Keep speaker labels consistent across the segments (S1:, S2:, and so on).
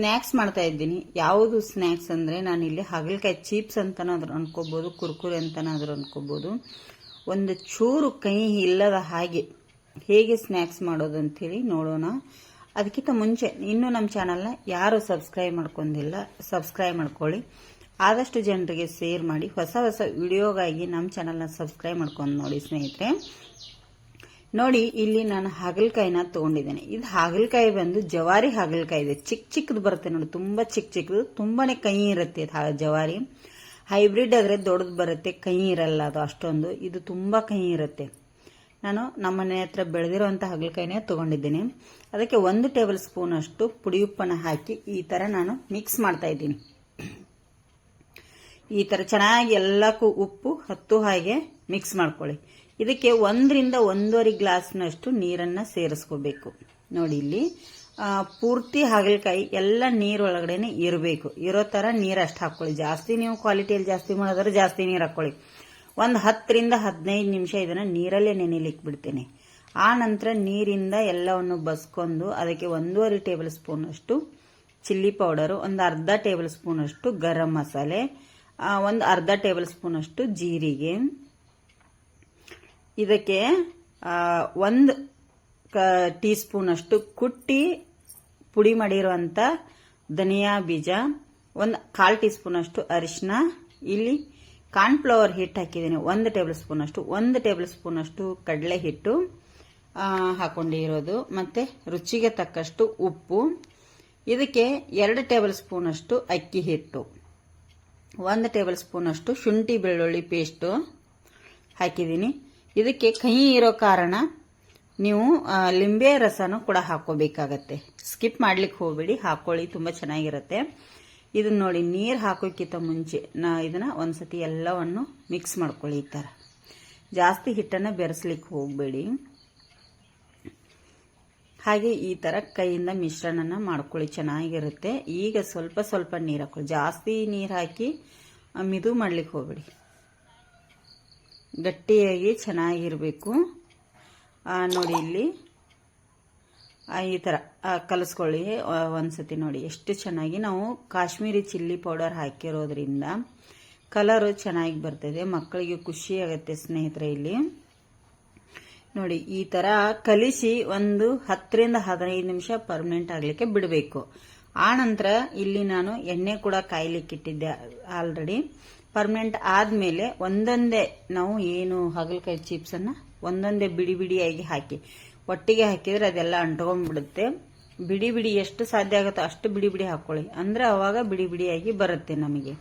S1: Snacks ಮಾಡ್ತಾ ಇದ್ದೀನಿ. ಯಾವುದು ಸ್ನ್ಯಾಕ್ಸ್ ಅಂದರೆ ನಾನಿಲ್ಲಿ ಹಾಗಲಕಾಯಿ ಚೀಪ್ಸ್ ಅಂತನಾದ್ರೂ ಅನ್ಕೋಬೋದು, ಕುರ್ಕುರೆ ಅಂತನಾದ್ರೂ ಅನ್ಕೋಬೋದು. ಒಂದು ಚೂರು ಕೈ ಇಲ್ಲದ ಹಾಗೆ ಹೇಗೆ ಸ್ನ್ಯಾಕ್ಸ್ ಮಾಡೋದು ಅಂಥೇಳಿ ನೋಡೋಣ. ಅದಕ್ಕಿಂತ ಮುಂಚೆ ಇನ್ನೂ ನಮ್ಮ ಚಾನಲ್ನ ಯಾರು ಸಬ್ಸ್ಕ್ರೈಬ್ ಮಾಡ್ಕೊಂಡಿಲ್ಲ, ಸಬ್ಸ್ಕ್ರೈಬ್ ಮಾಡ್ಕೊಳ್ಳಿ. ಆದಷ್ಟು ಜನರಿಗೆ ಶೇರ್ ಮಾಡಿ. ಹೊಸ ಹೊಸ ವಿಡಿಯೋಗಾಗಿ ನಮ್ಮ ಚಾನಲ್ನ ಸಬ್ಸ್ಕ್ರೈಬ್ ಮಾಡ್ಕೊಂಡು ನೋಡಿ ಸ್ನೇಹಿತರೆ. ನೋಡಿ, ಇಲ್ಲಿ ನಾನು ಹಾಗಲಕಾಯಿನ ತೊಗೊಂಡಿದ್ದೇನೆ. ಇದು ಹಾಗಲಕಾಯಿ ಬಂದು ಜವಾರಿ ಹಾಗಲಕಾಯಿ ಇದೆ. ಚಿಕ್ಕದು ಬರುತ್ತೆ ನೋಡಿ, ತುಂಬ ಚಿಕ್ಕದು, ತುಂಬಾನೇ ಕೈ ಇರುತ್ತೆ ಜವಾರಿ. ಹೈಬ್ರಿಡ್ ಆದರೆ ದೊಡ್ಡದು ಬರುತ್ತೆ, ಕೈ ಇರಲ್ಲ ಅದು ಅಷ್ಟೊಂದು. ಇದು ತುಂಬ ಕೈ ಇರುತ್ತೆ. ನಾನು ನಮ್ಮನೆ ಹತ್ರ ಬೆಳೆದಿರುವಂಥ ಹಾಗಲಕಾಯಿನೇ ತೊಗೊಂಡಿದ್ದೇನೆ. ಅದಕ್ಕೆ 1 ಟೇಬಲ್ ಸ್ಪೂನ್ ಅಷ್ಟು ಪುಡಿ ಉಪ್ಪನ್ನು ಹಾಕಿ ಈ ಥರ ನಾನು ಮಿಕ್ಸ್ ಮಾಡ್ತಾ ಇದ್ದೀನಿ. ಈ ಥರ ಚೆನ್ನಾಗಿ ಎಲ್ಲಕ್ಕೂ ಉಪ್ಪು ಹತ್ತು ಹಾಗೆ ಮಿಕ್ಸ್ ಮಾಡ್ಕೊಳ್ಳಿ. ಇದಕ್ಕೆ 1 ರಿಂದ 1.5 ಗ್ಲಾಸ್ನಷ್ಟು ನೀರನ್ನು ಸೇರಿಸ್ಕೋಬೇಕು. ನೋಡಿ, ಇಲ್ಲಿ ಪೂರ್ತಿ ಹಾಗಲಕಾಯಿ ಎಲ್ಲ ನೀರೊಳಗಡೆನೆ ಇರಬೇಕು. ಇರೋ ಥರ ನೀರು ಅಷ್ಟು ಹಾಕ್ಕೊಳ್ಳಿ. ಜಾಸ್ತಿ ನೀವು ಕ್ವಾಲಿಟಿಯಲ್ಲಿ ಜಾಸ್ತಿ ಮಾಡೋದ್ರೆ ಜಾಸ್ತಿ ನೀರು ಹಾಕ್ಕೊಳ್ಳಿ. ಒಂದು 10 ರಿಂದ 15 ನಿಮಿಷ ಇದನ್ನು ನೀರಲ್ಲೇ ನೆನೆಲಿಕ್ಕೆ ಬಿಡ್ತೇನೆ. ಆ ನಂತರ ನೀರಿಂದ ಎಲ್ಲವನ್ನು ಬಸ್ಕೊಂಡು ಅದಕ್ಕೆ 1.5 ಟೇಬಲ್ ಸ್ಪೂನ್ ಅಷ್ಟು ಚಿಲ್ಲಿ ಪೌಡರು, ಒಂದು ಅರ್ಧ ಟೇಬಲ್ ಸ್ಪೂನ್ ಅಷ್ಟು ಗರಂ ಮಸಾಲೆ, ಒಂದು ಅರ್ಧ ಟೇಬಲ್ ಸ್ಪೂನ್ ಅಷ್ಟು ಜೀರಿಗೆ, ಇದಕ್ಕೆ 1 ಟೀ ಸ್ಪೂನ್ ಅಷ್ಟು ಕುಟ್ಟಿ ಪುಡಿ ಮಾಡಿರುವಂಥ ಧನಿಯಾ ಬೀಜ, ಒಂದು 1/4 ಟೀ ಸ್ಪೂನ್ ಅಷ್ಟು ಅರಿಶಿನ, ಇಲ್ಲಿ ಕಾರ್ನ್ಫ್ಲವರ್ ಹಿಟ್ಟು ಹಾಕಿದ್ದೀನಿ 1 ಟೇಬಲ್ ಸ್ಪೂನ್ ಅಷ್ಟು, 1 ಟೇಬಲ್ ಸ್ಪೂನ್ ಅಷ್ಟು ಕಡಲೆ ಹಿಟ್ಟು ಹಾಕೊಂಡಿರೋದು, ಮತ್ತೆ ರುಚಿಗೆ ತಕ್ಕಷ್ಟು ಉಪ್ಪು, ಇದಕ್ಕೆ 2 ಟೇಬಲ್ ಸ್ಪೂನ್ ಅಷ್ಟು ಅಕ್ಕಿ ಹಿಟ್ಟು, 1 ಟೇಬಲ್ ಸ್ಪೂನ್ ಅಷ್ಟು ಶುಂಠಿ ಬೆಳ್ಳುಳ್ಳಿ ಪೇಸ್ಟು ಹಾಕಿದ್ದೀನಿ. ಇದಕ್ಕೆ ಕಹಿ ಇರೋ ಕಾರಣ ನೀವು ಲಿಂಬೆ ರಸನೂ ಕೂಡ ಹಾಕೋಬೇಕಾಗತ್ತೆ. ಸ್ಕಿಪ್ ಮಾಡ್ಲಿಕ್ಕೆ ಹೋಗಬೇಡಿ, ಹಾಕೊಳ್ಳಿ, ತುಂಬ ಚೆನ್ನಾಗಿರುತ್ತೆ. ಇದನ್ನ ನೋಡಿ, ನೀರು ಹಾಕೋಕ್ಕಿಂತ ಮುಂಚೆ ಇದನ್ನ ಒಂದ್ಸತಿ ಎಲ್ಲವನ್ನು ಮಿಕ್ಸ್ ಮಾಡ್ಕೊಳ್ಳಿ. ಈ ಥರ ಜಾಸ್ತಿ ಹಿಟ್ಟನ್ನು ಬೆರೆಸ್ಲಿಕ್ಕೆ ಹೋಗಬೇಡಿ. ಹಾಗೆ ಈ ಥರ ಕೈಯಿಂದ ಮಿಶ್ರಣನ ಮಾಡ್ಕೊಳ್ಳಿ, ಚೆನ್ನಾಗಿರುತ್ತೆ. ಈಗ ಸ್ವಲ್ಪ ನೀರು ಹಾಕೊಳ್ಳಿ, ಜಾಸ್ತಿ ನೀರು ಹಾಕಿ ಮಿದು ಮಾಡ್ಲಿಕ್ಕೆ ಹೋಗಬೇಡಿ. ಗಟ್ಟಿಯಾಗಿ ಚೆನ್ನಾಗಿರಬೇಕು. ನೋಡಿ, ಇಲ್ಲಿ ಈ ಥರ ಕಲಿಸ್ಕೊಳ್ಳಿ ಒಂದ್ಸತಿ. ನೋಡಿ ಎಷ್ಟು ಚೆನ್ನಾಗಿ ನಾವು ಕಾಶ್ಮೀರಿ ಚಿಲ್ಲಿ ಪೌಡರ್ ಹಾಕಿರೋದ್ರಿಂದ ಕಲರು ಚೆನ್ನಾಗಿ ಬರ್ತದೆ, ಮಕ್ಕಳಿಗೆ ಖುಷಿ ಆಗುತ್ತೆ ಸ್ನೇಹಿತರೆ. ಇಲ್ಲಿ ನೋಡಿ, ಈ ಥರ ಕಲಿಸಿ ಒಂದು 10 ರಿಂದ 15 ನಿಮಿಷ ಪರ್ಮನೆಂಟ್ ಆಗಲಿಕ್ಕೆ ಬಿಡಬೇಕು. ಆ ನಂತರ ಇಲ್ಲಿ ನಾನು ಎಣ್ಣೆ ಕೂಡ ಕಾಯ್ಲಿಕ್ಕೆ ಇಟ್ಟಿದ್ದೆ ಆಲ್ರೆಡಿ. ಪರ್ಮನೆಂಟ್ ಆದಮೇಲೆ ಒಂದೊಂದೇ ನಾವು ಏನು ಹಾಗಲಕಾಯಿ ಚಿಪ್ಸನ್ನು ಒಂದೊಂದೇ ಬಿಡಿ ಬಿಡಿಯಾಗಿ ಹಾಕಿ ಒಟ್ಟಿಗೆ ಹಾಕಿದರೆ ಅದೆಲ್ಲ ಅಂಟ್ಕೊಂಡ್ಬಿಡುತ್ತೆ. ಬಿಡಿ ಬಿಡಿ ಎಷ್ಟು ಸಾಧ್ಯ ಆಗುತ್ತೋ ಅಷ್ಟು ಬಿಡಿ ಬಿಡಿ ಹಾಕ್ಕೊಳ್ಳಿ, ಅಂದರೆ ಅವಾಗ ಬಿಡಿ ಬಿಡಿಯಾಗಿ ಬರುತ್ತೆ ನಮಗೆ.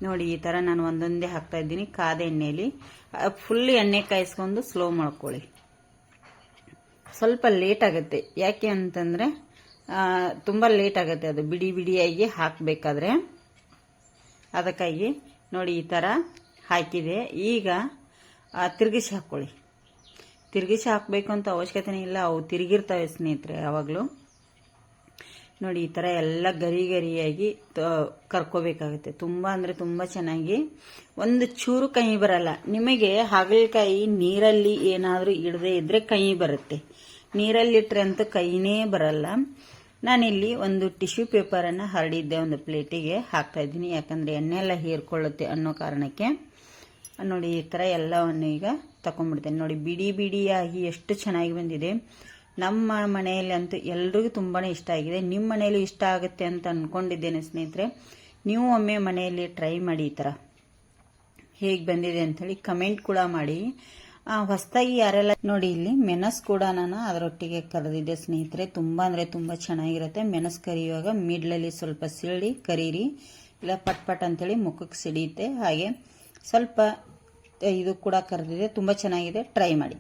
S1: ನೋಡಿ, ಈ ಥರ ನಾನು ಒಂದೊಂದೇ ಹಾಕ್ತಾ ಇದ್ದೀನಿ ಕಾದ ಎಣ್ಣೆಯಲ್ಲಿ. ಫುಲ್ ಎಣ್ಣೆ ಕಾಯಿಸ್ಕೊಂಡು ಸ್ಲೋ ಮಾಡ್ಕೊಳ್ಳಿ. ಸ್ವಲ್ಪ ಲೇಟ್ ಆಗುತ್ತೆ, ಯಾಕೆ ಅಂತಂದರೆ ತುಂಬ ಲೇಟ್ ಆಗುತ್ತೆ ಅದು ಬಿಡಿ ಬಿಡಿಯಾಗಿ ಹಾಕಬೇಕಾದ್ರೆ, ಅದಕ್ಕಾಗಿ. ನೋಡಿ, ಈ ಥರ ಹಾಕಿದೆ. ಈಗ ತಿರುಗಿಸಿ ಹಾಕ್ಕೊಳ್ಳಿ. ತಿರುಗಿಸಿ ಹಾಕಬೇಕು ಅಂತ ಅವಶ್ಯಕತೆನೇ ಇಲ್ಲ, ಅವು ತಿರುಗಿರ್ತವೆ ಸ್ನೇಹಿತರೆ ಯಾವಾಗಲೂ. ನೋಡಿ, ಈ ಥರ ಎಲ್ಲ ಗರಿಯಾಗಿ ಕರ್ಕೋಬೇಕಾಗುತ್ತೆ. ತುಂಬ ಅಂದರೆ ತುಂಬ ಚೆನ್ನಾಗಿ. ಒಂದು ಚೂರು ಕಹಿ ಬರಲ್ಲ ನಿಮಗೆ. ಹಾಗಲಕಾಯಿ ನೀರಲ್ಲಿ ಏನಾದರೂ ಇಡದೆ ಇದ್ರೆ ಕಹಿ ಬರುತ್ತೆ, ನೀರಲ್ಲಿಟ್ಟರೆ ಅಂತೂ ಕಹಿನೇ ಬರಲ್ಲ. ನಾನಿಲ್ಲಿ ಒಂದು ಟಿಶ್ಯೂ ಪೇಪರನ್ನು ಹರಡಿದ್ದೆ, ಒಂದು ಪ್ಲೇಟಿಗೆ ಹಾಕ್ತಾ ಇದ್ದೀನಿ, ಯಾಕಂದರೆ ಎಣ್ಣೆ ಎಲ್ಲ ಹೀರ್ಕೊಳ್ಳುತ್ತೆ ಅನ್ನೋ ಕಾರಣಕ್ಕೆ. ನೋಡಿ, ಈ ಥರ ಎಲ್ಲವನ್ನು ಈಗ ತಗೊಂಡ್ಬಿಡ್ತೇನೆ. ನೋಡಿ, ಬಿಡಿ ಬಿಡಿಯಾಗಿ ಎಷ್ಟು ಚೆನ್ನಾಗಿ ಬಂದಿದೆ. ನಮ್ಮ ಮನೆಯಲ್ಲಿ ಅಂತೂ ಎಲ್ರಿಗೂ ತುಂಬಾ ಇಷ್ಟ ಆಗಿದೆ. ನಿಮ್ಮ ಮನೆಯಲ್ಲೂ ಇಷ್ಟ ಆಗುತ್ತೆ ಅಂತ ಅಂದ್ಕೊಂಡಿದ್ದೇನೆ ಸ್ನೇಹಿತರೆ. ನೀವು ಒಮ್ಮೆ ಮನೆಯಲ್ಲಿ ಟ್ರೈ ಮಾಡಿ, ಈ ಥರ ಹೇಗೆ ಬಂದಿದೆ ಅಂಥೇಳಿ ಕಮೆಂಟ್ ಕೂಡ ಮಾಡಿ. ಹೊಸದಾಗಿ ಯಾರೆಲ್ಲ ನೋಡಿ, ಇಲ್ಲಿ ಮೆಣಸು ಕೂಡ ನಾನು ಅದರೊಟ್ಟಿಗೆ ಕರೆದಿದ್ದೆ ಸ್ನೇಹಿತರೆ. ತುಂಬ ಅಂದರೆ ತುಂಬ ಚೆನ್ನಾಗಿರುತ್ತೆ. ಮೆಣಸು ಕರಿಯುವಾಗ ಮಿಡ್ಲಲ್ಲಿ ಸ್ವಲ್ಪ ಸಿಡಿ ಕರೀರಿ, ಇಲ್ಲ ಪಟ್ ಅಂತೇಳಿ ಮುಖಕ್ಕೆ ಸಿಡಿಯುತ್ತೆ. ಹಾಗೆ ಸ್ವಲ್ಪ ಇದು ಕೂಡ ಕರೆದಿದೆ, ತುಂಬ ಚೆನ್ನಾಗಿದೆ, ಟ್ರೈ ಮಾಡಿ.